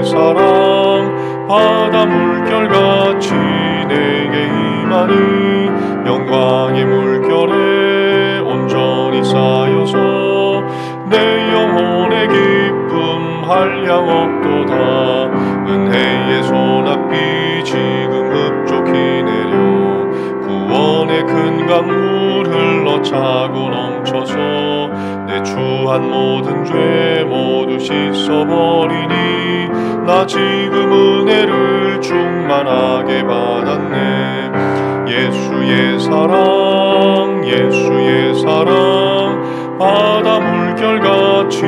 사랑 바다 물결같이 내게 임하니 영광의 물결에 온전히 쌓여서 내 영혼의 기쁨 한량없도다. 은혜의 소낙비 지금 흡족히 내려 구원의 큰 강물 흘러 차고 넘쳐서 내 추한 모든 죄 모두 씻어버리니 나 지금 은혜를 충만하게 받았네. 예수의 사랑 예수의 사랑 바다 물결같이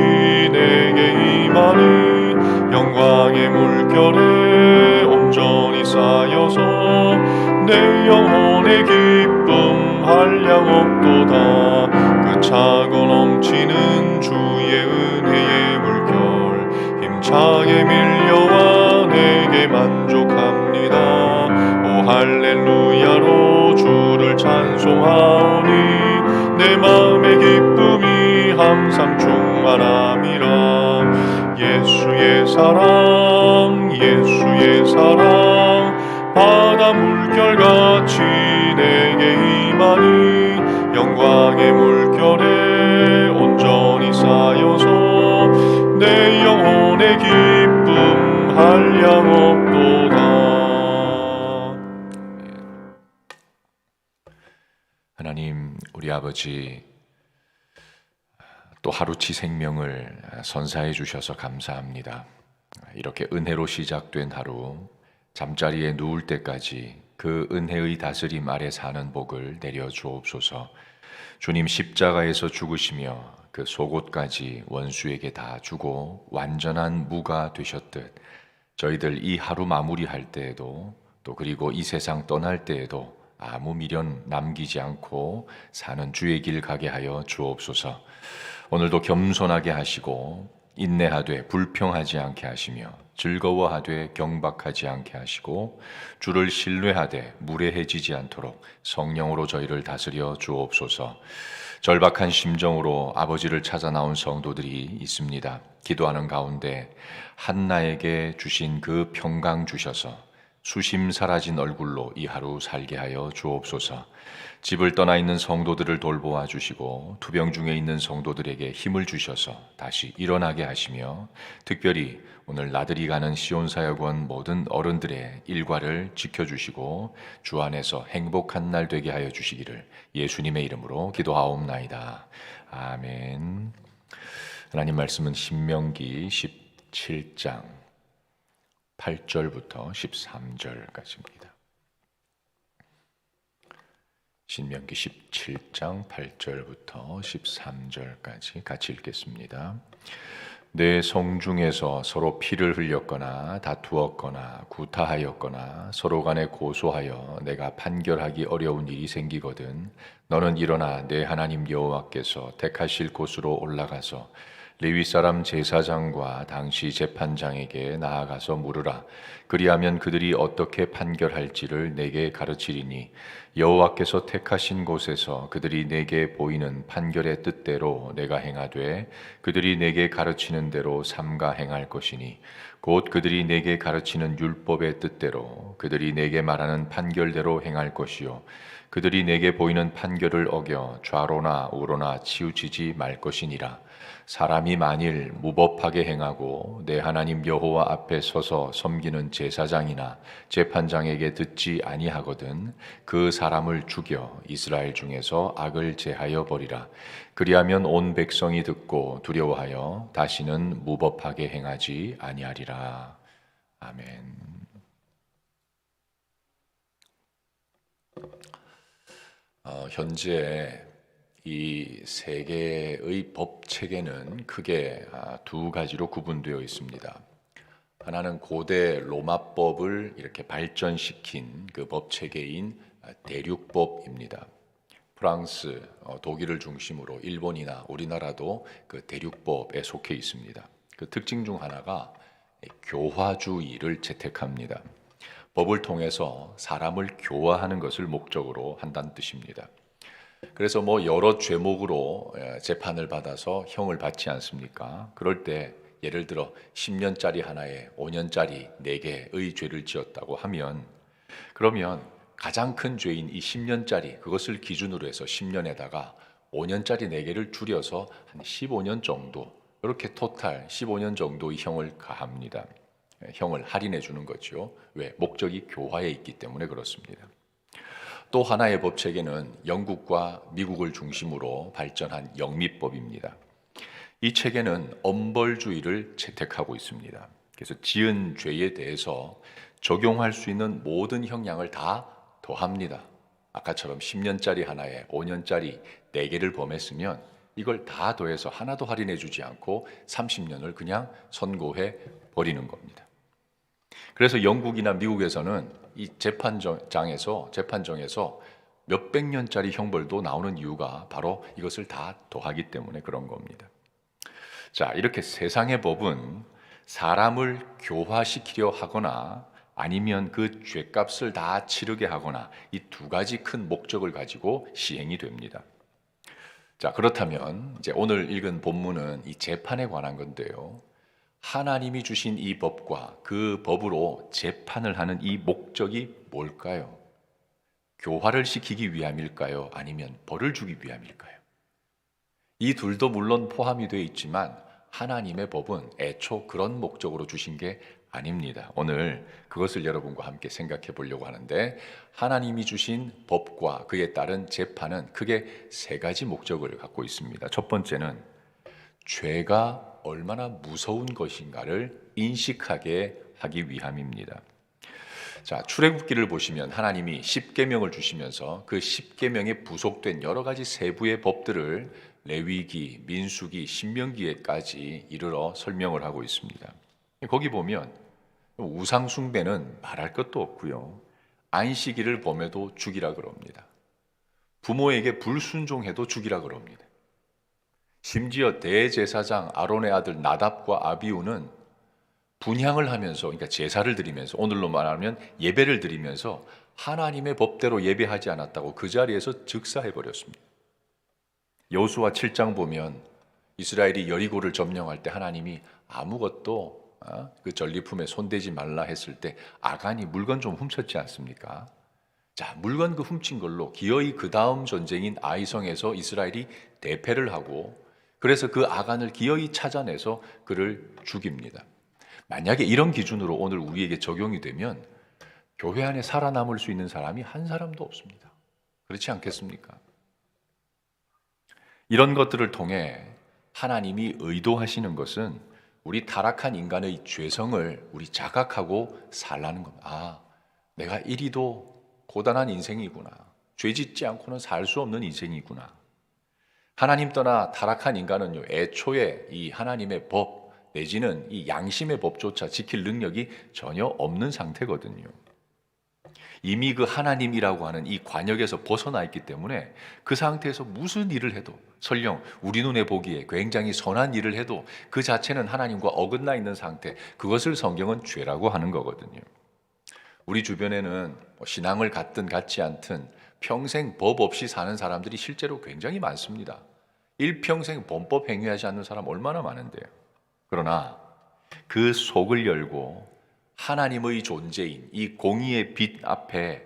내게 임하니 영광의 물결에 온전히 쌓여서 내 영혼의 기쁨 한량없도다. 그 차고 넘치는 주의 은혜의 물결 힘차게 밀려와 내게 만족합니다. 오 할렐루야로 주를 찬송하오니 내 마음의 기쁨이 항상 충만함이라. 예수의 사랑 예수의 사랑 바다 물결같이 내게 임하니 영광의 물결에 온전히 쌓여서 내 영혼의 기쁨 한량없도다. 하나님, 우리 아버지, 또 하루치 생명을 선사해 주셔서 감사합니다. 이렇게 은혜로 시작된 하루, 잠자리에 누울 때까지 그 은혜의 다스림 아래 사는 복을 내려 주옵소서. 주님 십자가에서 죽으시며 그 속옷까지 원수에게 다 주고 완전한 무가 되셨듯 저희들 이 하루 마무리할 때에도 또 그리고 이 세상 떠날 때에도 아무 미련 남기지 않고 사는 주의 길 가게 하여 주옵소서. 오늘도 겸손하게 하시고 인내하되 불평하지 않게 하시며 즐거워하되 경박하지 않게 하시고 주를 신뢰하되 무례해지지 않도록 성령으로 저희를 다스려 주옵소서. 절박한 심정으로 아버지를 찾아 나온 성도들이 있습니다. 기도하는 가운데 한나에게 주신 그 평강 주셔서 수심 사라진 얼굴로 이 하루 살게 하여 주옵소서. 집을 떠나 있는 성도들을 돌보아 주시고 투병 중에 있는 성도들에게 힘을 주셔서 다시 일어나게 하시며 특별히 오늘 나들이 가는 시온사역원 모든 어른들의 일과를 지켜주시고 주 안에서 행복한 날 되게 하여 주시기를 예수님의 이름으로 기도하옵나이다. 아멘. 하나님 말씀은 신명기 17장 8절부터 13절까지입니다. 신명기 17장 8절부터 13절까지 같이 읽겠습니다. 내 성중에서 서로 피를 흘렸거나 다투었거나 구타하였거나 서로 간에 고소하여 내가 판결하기 어려운 일이 생기거든 너는 일어나 내 하나님 여호와께서 택하실 곳으로 올라가서 레위 사람 제사장과 당시 재판장에게 나아가서 물으라. 그리하면 그들이 어떻게 판결할지를 내게 가르치리니 여호와께서 택하신 곳에서 그들이 내게 보이는 판결의 뜻대로 내가 행하되 그들이 내게 가르치는 대로 삼가 행할 것이니 곧 그들이 내게 가르치는 율법의 뜻대로 그들이 내게 말하는 판결대로 행할 것이요 그들이 내게 보이는 판결을 어겨 좌로나 우로나 치우치지 말 것이니라. 사람이 만일 무법하게 행하고 내 하나님 여호와 앞에 서서 섬기는 제사장이나 재판장에게 듣지 아니하거든 그 사람을 죽여 이스라엘 중에서 악을 제하여 버리라. 그리하면 온 백성이 듣고 두려워하여 다시는 무법하게 행하지 아니하리라. 아멘. 현재 이 세계의 법 체계는 크게 두 가지로 구분되어 있습니다. 하나는 고대 로마법을 이렇게 발전시킨 그 법 체계인 대륙법입니다. 프랑스, 독일을 중심으로 일본이나 우리나라도 그 대륙법에 속해 있습니다. 그 특징 중 하나가 교화주의를 채택합니다. 법을 통해서 사람을 교화하는 것을 목적으로 한다는 뜻입니다. 그래서 여러 죄목으로 재판을 받아서 형을 받지 않습니까? 그럴 때 예를 들어 10년짜리 하나에 5년짜리 4개의 죄를 지었다고 하면, 그러면 가장 큰 죄인 이 10년짜리 그것을 기준으로 해서 10년에다가 5년짜리 4개를 줄여서 한 15년 정도, 이렇게 토탈 15년 정도의 형을 가합니다. 형을 할인해 주는 거죠. 왜? 목적이 교화에 있기 때문에 그렇습니다. 또 하나의 법 체계는 영국과 미국을 중심으로 발전한 영미법입니다. 이 체계는 엄벌주의를 채택하고 있습니다. 그래서 지은 죄에 대해서 적용할 수 있는 모든 형량을 다 더합니다. 아까처럼 10년짜리 하나에 5년짜리 4개를 범했으면 이걸 다 더해서 하나도 할인해 주지 않고 30년을 그냥 선고해 버리는 겁니다. 그래서 영국이나 미국에서는 이 재판정에서 몇백 년짜리 형벌도 나오는 이유가 바로 이것을 다 더하기 때문에 그런 겁니다. 자, 이렇게 세상의 법은 사람을 교화시키려 하거나 아니면 그 죄값을 다 치르게 하거나 이 두 가지 큰 목적을 가지고 시행이 됩니다. 자, 그렇다면 이제 오늘 읽은 본문은 이 재판에 관한 건데요. 하나님이 주신 이 법과 그 법으로 재판을 하는 이 목적이 뭘까요? 교화를 시키기 위함일까요? 아니면 벌을 주기 위함일까요? 이 둘도 물론 포함이 되어 있지만 하나님의 법은 애초 그런 목적으로 주신 게 아닙니다. 오늘 그것을 여러분과 함께 생각해 보려고 하는데, 하나님이 주신 법과 그에 따른 재판은 크게 3가지 목적을 갖고 있습니다. 첫 번째는 죄가 얼마나 무서운 것인가를 인식하게 하기 위함입니다. 자, 출애굽기를 보시면 하나님이 10계명을 주시면서 그 10계명에 부속된 여러 가지 세부의 법들을 레위기, 민수기, 신명기에까지 이르러 설명을 하고 있습니다. 거기 보면 우상 숭배는 말할 것도 없고요. 안식일을 범해도 죽이라 그럽니다. 부모에게 불순종해도 죽이라 그럽니다. 심지어 대제사장 아론의 아들 나답과 아비우는 분향을 하면서, 그러니까 제사를 드리면서, 오늘로 말하면 예배를 드리면서 하나님의 법대로 예배하지 않았다고 그 자리에서 즉사해 버렸습니다. 여호수아 7장 보면 이스라엘이 여리고를 점령할 때 하나님이 아무것도 그 전리품에 손대지 말라 했을 때 아간이 물건 좀 훔쳤지 않습니까? 자, 물건 그 훔친 걸로 기어이 그 다음 전쟁인 아이성에서 이스라엘이 대패를 하고, 그래서 그 아간을 기어이 찾아내서 그를 죽입니다. 만약에 이런 기준으로 오늘 우리에게 적용이 되면 교회 안에 살아남을 수 있는 사람이 한 사람도 없습니다. 그렇지 않겠습니까? 이런 것들을 통해 하나님이 의도하시는 것은 우리 타락한 인간의 죄성을 우리 자각하고 살라는 겁니다. 아, 내가 이리도 고단한 인생이구나. 죄 짓지 않고는 살 수 없는 인생이구나. 하나님 떠나 타락한 인간은요, 애초에 이 하나님의 법 내지는 이 양심의 법조차 지킬 능력이 전혀 없는 상태거든요. 이미 그 하나님이라고 하는 이 관역에서 벗어나 있기 때문에 그 상태에서 무슨 일을 해도, 설령 우리 눈에 보기에 굉장히 선한 일을 해도 그 자체는 하나님과 어긋나 있는 상태, 그것을 성경은 죄라고 하는 거거든요. 우리 주변에는 신앙을 갖든 갖지 않든 평생 법 없이 사는 사람들이 실제로 굉장히 많습니다. 일평생 범법 행위하지 않는 사람 얼마나 많은데요. 그러나 그 속을 열고 하나님의 존재인 이 공의의 빛 앞에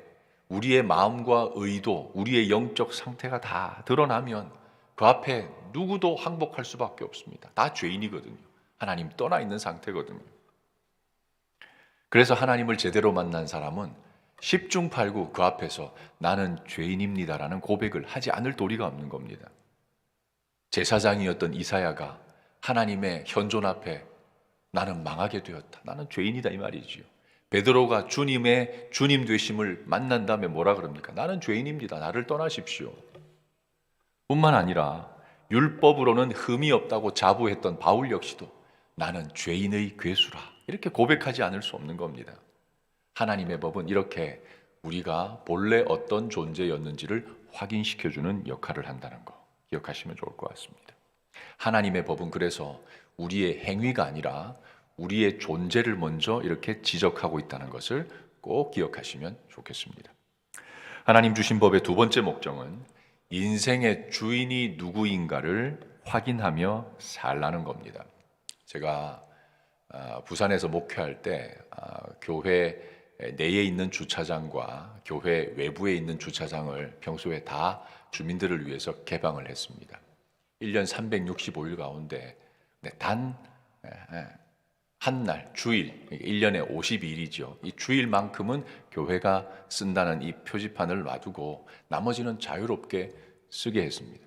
우리의 마음과 의도, 우리의 영적 상태가 다 드러나면 그 앞에 누구도 항복할 수밖에 없습니다. 다 죄인이거든요. 하나님 떠나 있는 상태거든요. 그래서 하나님을 제대로 만난 사람은 10중8구 그 앞에서 나는 죄인입니다라는 고백을 하지 않을 도리가 없는 겁니다. 제사장이었던 이사야가 하나님의 현존 앞에 나는 망하게 되었다, 나는 죄인이다 이 말이지요. 베드로가 주님의 주님 되심을 만난 다음에 뭐라 그럽니까? 나는 죄인입니다, 나를 떠나십시오. 뿐만 아니라 율법으로는 흠이 없다고 자부했던 바울 역시도 나는 죄인의 괴수라 이렇게 고백하지 않을 수 없는 겁니다. 하나님의 법은 이렇게 우리가 본래 어떤 존재였는지를 확인시켜주는 역할을 한다는 거 기억하시면 좋을 것 같습니다. 하나님의 법은 그래서 우리의 행위가 아니라 우리의 존재를 먼저 이렇게 지적하고 있다는 것을 꼭 기억하시면 좋겠습니다. 하나님 주신 법의 두 번째 목적은 인생의 주인이 누구인가를 확인하며 살라는 겁니다. 제가 부산에서 목회할 때 교회 내에 있는 주차장과 교회 외부에 있는 주차장을 평소에 다 주민들을 위해서 개방을 했습니다. 1년 365일 가운데 단 한 날, 주일, 1년에 52일이죠. 이 주일만큼은 교회가 쓴다는 이 표지판을 놔두고 나머지는 자유롭게 쓰게 했습니다.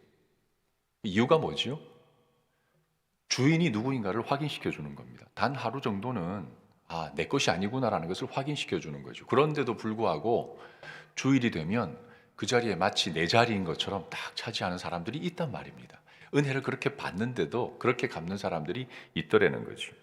이유가 뭐지요? 주인이 누구인가를 확인시켜 주는 겁니다. 단 하루 정도는 내 것이 아니구나라는 것을 확인시켜 주는 거죠. 그런데도 불구하고 주일이 되면 그 자리에 마치 내 자리인 것처럼 딱 차지하는 사람들이 있단 말입니다. 은혜를 그렇게 받는데도 그렇게 갚는 사람들이 있더라는 거죠.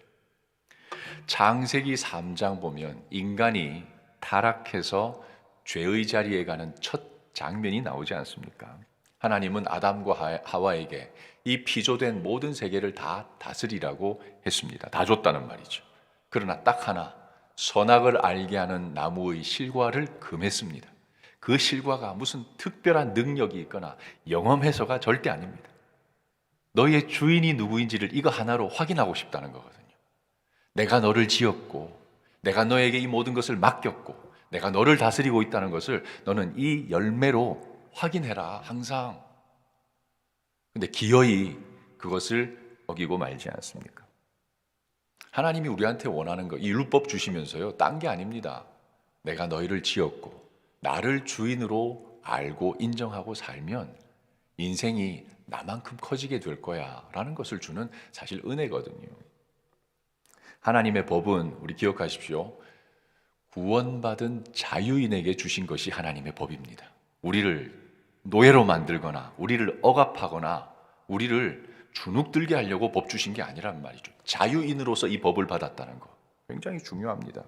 창세기 3장 보면 인간이 타락해서 죄의 자리에 가는 첫 장면이 나오지 않습니까? 하나님은 아담과 하와에게 이 피조된 모든 세계를 다 다스리라고 했습니다. 다 줬다는 말이죠. 그러나 딱 하나, 선악을 알게 하는 나무의 실과를 금했습니다. 그 실과가 무슨 특별한 능력이 있거나 영험해서가 절대 아닙니다. 너의 주인이 누구인지를 이거 하나로 확인하고 싶다는 거거든요. 내가 너를 지었고 내가 너에게 이 모든 것을 맡겼고 내가 너를 다스리고 있다는 것을 너는 이 열매로 확인해라, 항상. 근데 기어이 그것을 어기고 말지 않습니까? 하나님이 우리한테 원하는 거, 이 율법 주시면서요, 딴 게 아닙니다. 내가 너희를 지었고 나를 주인으로 알고 인정하고 살면 인생이 나만큼 커지게 될 거야 라는 것을 주는 사실 은혜거든요. 하나님의 법은 우리 기억하십시오. 구원받은 자유인에게 주신 것이 하나님의 법입니다. 우리를 노예로 만들거나 우리를 억압하거나 우리를 주눅들게 하려고 법 주신 게 아니란 말이죠. 자유인으로서 이 법을 받았다는 거 굉장히 중요합니다.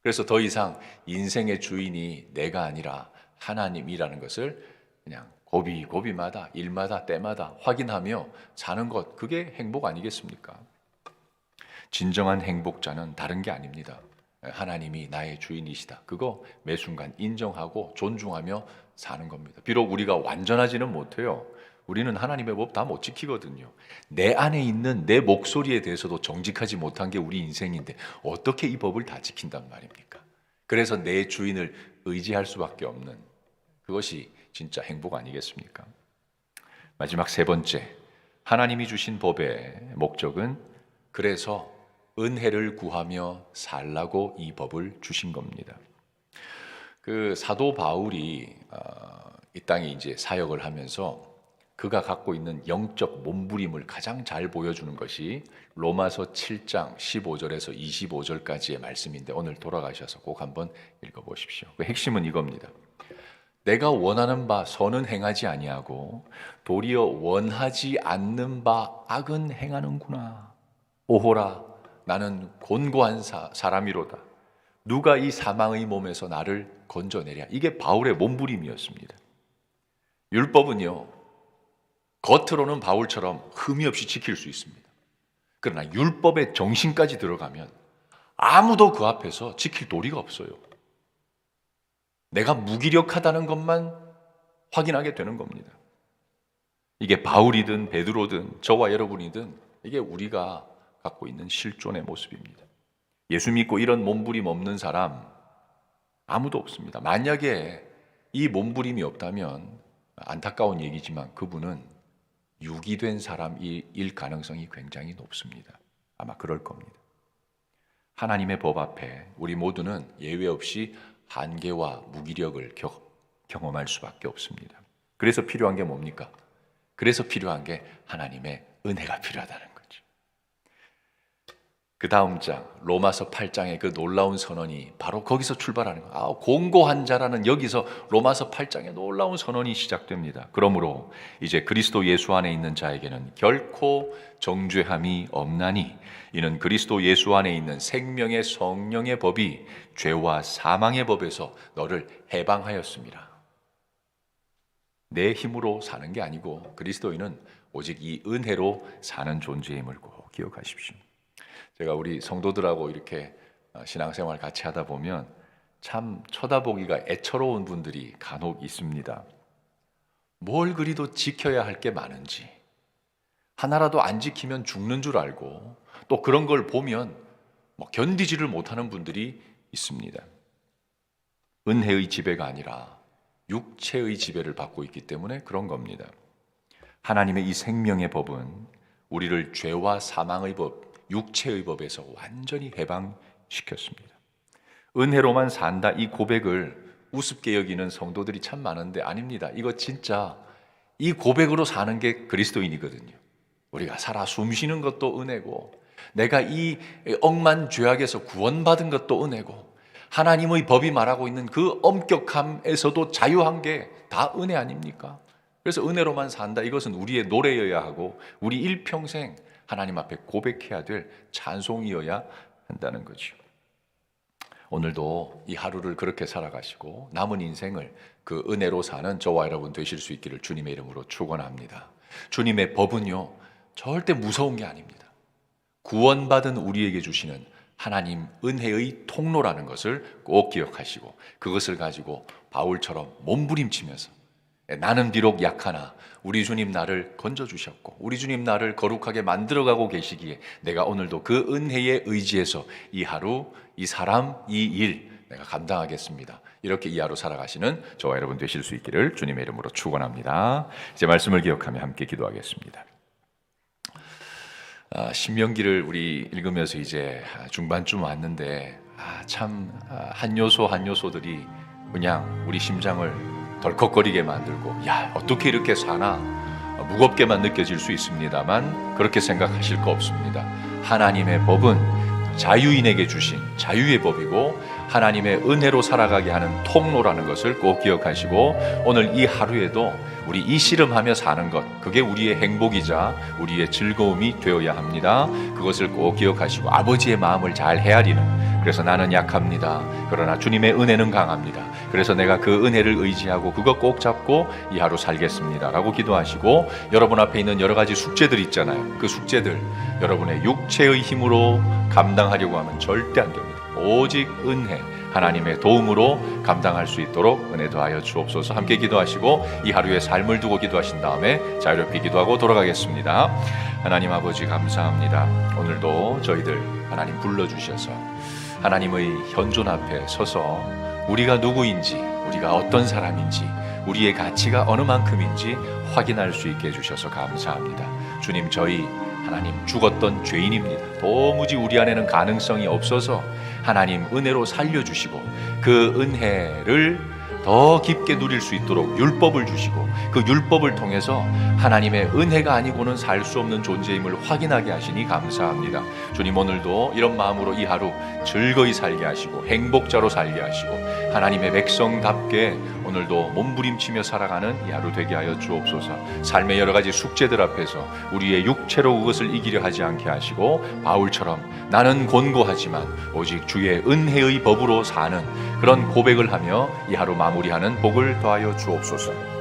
그래서 더 이상 인생의 주인이 내가 아니라 하나님이라는 것을 그냥 고비마다 일마다 때마다 확인하며 사는 것, 그게 행복 아니겠습니까? 진정한 행복자는 다른 게 아닙니다. 하나님이 나의 주인이시다. 그거 매 순간 인정하고 존중하며 사는 겁니다. 비록 우리가 완전하지는 못해요. 우리는 하나님의 법 다 못 지키거든요. 내 안에 있는 내 목소리에 대해서도 정직하지 못한 게 우리 인생인데 어떻게 이 법을 다 지킨단 말입니까? 그래서 내 주인을 의지할 수밖에 없는, 그것이 진짜 행복 아니겠습니까? 마지막 세 번째, 하나님이 주신 법의 목적은 그래서 은혜를 구하며 살라고 이 법을 주신 겁니다. 그 사도 바울이 이 땅에 이제 사역을 하면서 그가 갖고 있는 영적 몸부림을 가장 잘 보여주는 것이 로마서 7장 15절에서 25절까지의 말씀인데 오늘 돌아가셔서 꼭 한번 읽어보십시오. 그 핵심은 이겁니다. 내가 원하는 바 선은 행하지 아니하고 도리어 원하지 않는 바 악은 행하는구나. 오호라, 나는 곤고한 사람이로다. 누가 이 사망의 몸에서 나를 건져내랴. 이게 바울의 몸부림이었습니다. 율법은요, 겉으로는 바울처럼 흠이 없이 지킬 수 있습니다. 그러나 율법의 정신까지 들어가면 아무도 그 앞에서 지킬 도리가 없어요. 내가 무기력하다는 것만 확인하게 되는 겁니다. 이게 바울이든 베드로든 저와 여러분이든 이게 우리가 갖고 있는 실존의 모습입니다. 예수 믿고 이런 몸부림 없는 사람 아무도 없습니다. 만약에 이 몸부림이 없다면 안타까운 얘기지만 그분은 유기된 사람일 가능성이 굉장히 높습니다. 아마 그럴 겁니다. 하나님의 법 앞에 우리 모두는 예외 없이 한계와 무기력을 경험할 수밖에 없습니다. 그래서 필요한 게 뭡니까? 그래서 필요한 게 하나님의 은혜가 필요하다는 거죠. 그 다음 장 로마서 8장의 그 놀라운 선언이 바로 거기서 출발하는 거예요. 공고한 자라는 여기서 로마서 8장의 놀라운 선언이 시작됩니다. 그러므로 이제 그리스도 예수 안에 있는 자에게는 결코 정죄함이 없나니 이는 그리스도 예수 안에 있는 생명의 성령의 법이 죄와 사망의 법에서 너를 해방하였습니다. 내 힘으로 사는 게 아니고 그리스도인은 오직 이 은혜로 사는 존재임을 꼭 기억하십시오. 제가 우리 성도들하고 이렇게 신앙생활 같이 하다 보면 참 쳐다보기가 애처로운 분들이 간혹 있습니다. 뭘 그리도 지켜야 할 게 많은지, 하나라도 안 지키면 죽는 줄 알고 또 그런 걸 보면 견디지를 못하는 분들이 있습니다. 은혜의 지배가 아니라 육체의 지배를 받고 있기 때문에 그런 겁니다. 하나님의 이 생명의 법은 우리를 죄와 사망의 법, 육체의 법에서 완전히 해방시켰습니다. 은혜로만 산다 이 고백을 우습게 여기는 성도들이 참 많은데 아닙니다. 이거 진짜 이 고백으로 사는 게 그리스도인이거든요. 우리가 살아 숨쉬는 것도 은혜고, 내가 이 억만 죄악에서 구원받은 것도 은혜고, 하나님의 법이 말하고 있는 그 엄격함에서도 자유한 게 다 은혜 아닙니까? 그래서 은혜로만 산다, 이것은 우리의 노래여야 하고 우리 일평생 하나님 앞에 고백해야 될 찬송이어야 한다는 거죠. 오늘도 이 하루를 그렇게 살아가시고 남은 인생을 그 은혜로 사는 저와 여러분 되실 수 있기를 주님의 이름으로 축원합니다. 주님의 법은요, 절대 무서운 게 아닙니다. 구원받은 우리에게 주시는 하나님 은혜의 통로라는 것을 꼭 기억하시고, 그것을 가지고 바울처럼 몸부림치면서 나는 비록 약하나 우리 주님 나를 건져주셨고 우리 주님 나를 거룩하게 만들어가고 계시기에 내가 오늘도 그 은혜에 의지해서 이 하루, 이 사람, 이 일 내가 감당하겠습니다. 이렇게 이 하루 살아가시는 저와 여러분 되실 수 있기를 주님의 이름으로 축원합니다. 이제 말씀을 기억하며 함께 기도하겠습니다. 신명기를 우리 읽으면서 이제 중반쯤 왔는데 참 한 요소 한 요소들이 그냥 우리 심장을 덜컥거리게 만들고, 야, 어떻게 이렇게 사나 무겁게만 느껴질 수 있습니다만 그렇게 생각하실 거 없습니다. 하나님의 법은 자유인에게 주신 자유의 법이고 하나님의 은혜로 살아가게 하는 통로라는 것을 꼭 기억하시고, 오늘 이 하루에도 우리 이 씨름하며 사는 것, 그게 우리의 행복이자 우리의 즐거움이 되어야 합니다. 그것을 꼭 기억하시고 아버지의 마음을 잘 헤아리는, 그래서 나는 약합니다. 그러나 주님의 은혜는 강합니다. 그래서 내가 그 은혜를 의지하고 그거 꼭 잡고 이 하루 살겠습니다 라고 기도하시고, 여러분 앞에 있는 여러 가지 숙제들 있잖아요. 그 숙제들 여러분의 육체의 힘으로 감당하려고 하면 절대 안 됩니다. 오직 은혜, 하나님의 도움으로 감당할 수 있도록 은혜 더하여 주옵소서. 함께 기도하시고 이 하루의 삶을 두고 기도하신 다음에 자유롭게 기도하고 돌아가겠습니다. 하나님 아버지 감사합니다. 오늘도 저희들 하나님 불러주셔서 하나님의 현존 앞에 서서 우리가 누구인지, 우리가 어떤 사람인지, 우리의 가치가 어느 만큼인지 확인할 수 있게 해주셔서 감사합니다. 주님, 저희 하나님 죽었던 죄인입니다. 도무지 우리 안에는 가능성이 없어서 하나님 은혜로 살려주시고 그 은혜를 더 깊게 누릴 수 있도록 율법을 주시고 그 율법을 통해서 하나님의 은혜가 아니고는 살 수 없는 존재임을 확인하게 하시니 감사합니다. 주님, 오늘도 이런 마음으로 이 하루 즐거이 살게 하시고 행복자로 살게 하시고 하나님의 백성답게 오늘도 몸부림치며 살아가는 이 하루 되게 하여 주옵소서. 삶의 여러 가지 숙제들 앞에서 우리의 육체로 그것을 이기려 하지 않게 하시고 바울처럼 나는 곤고하지만 오직 주의 은혜의 법으로 사는 그런 고백을 하며 이 하루 마무리하는 복을 더하여 주옵소서.